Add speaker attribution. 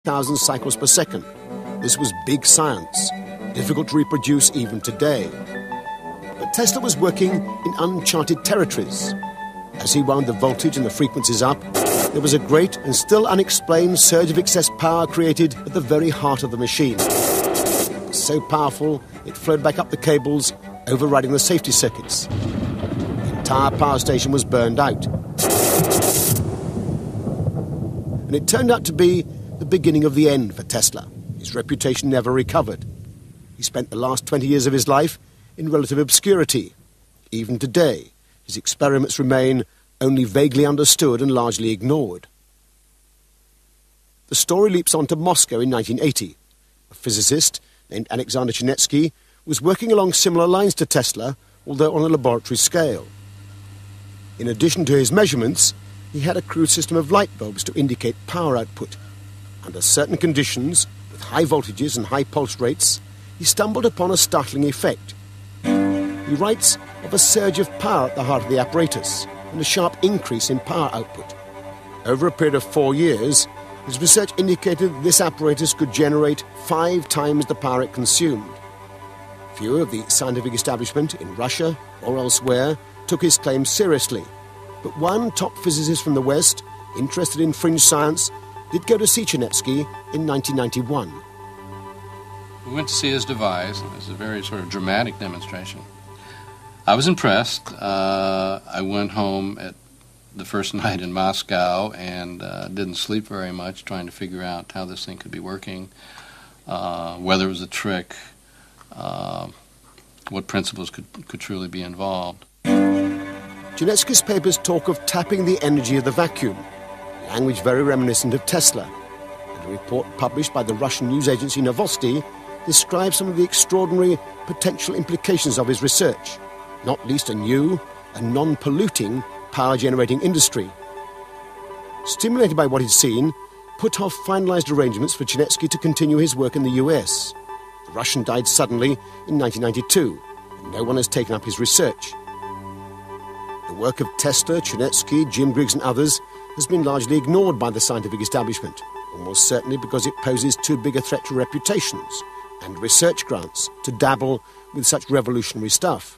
Speaker 1: 100,000 cycles per second. This was big science, difficult to reproduce even today. But Tesla was working in uncharted territories. As he wound the voltage and the frequencies up, there was a great and still unexplained surge of excess power created at the very heart of the machine. It was so powerful, it flowed back up the cables, overriding the safety circuits. The entire power station was burned out. And it turned out to be the beginning of the end for Tesla. His reputation never recovered. He spent the last 20 years of his life in relative obscurity. Even today, his experiments remain only vaguely understood and largely ignored. The story leaps on to Moscow in 1980. A physicist named Alexander Chernetsky was working along similar lines to Tesla, although on a laboratory scale. In addition to his measurements, he had a crude system of light bulbs to indicate power output. Under certain conditions, with high voltages and high pulse rates, he stumbled upon a startling effect. He writes of a surge of power at the heart of the apparatus and a sharp increase in power output. Over a period of 4 years, his research indicated that this apparatus could generate 5 times the power it consumed. Few of the scientific establishment in Russia or elsewhere took his claims seriously, but one top physicist from the West, interested in fringe science, did go to see Chernetsky in 1991.
Speaker 2: We went to see his device. It was a very sort of dramatic demonstration. I was impressed. I went home at the first night in Moscow and didn't sleep very much trying to figure out how this thing could be working, whether it was a trick, what principles could truly be involved.
Speaker 1: Chernetsky's papers talk of tapping the energy of the vacuum, language very reminiscent of Tesla, and a report published by the Russian news agency Novosti describes some of the extraordinary potential implications of his research, not least a new and non-polluting power-generating industry. Stimulated by what he'd seen, Puthoff finalized arrangements for Chernetsky to continue his work in the US. The Russian died suddenly in 1992, and no one has taken up his research. The work of Tesla, Chernetsky, Jim Griggs and others has been largely ignored by the scientific establishment, almost certainly because it poses too big a threat to reputations and research grants to dabble with such revolutionary stuff.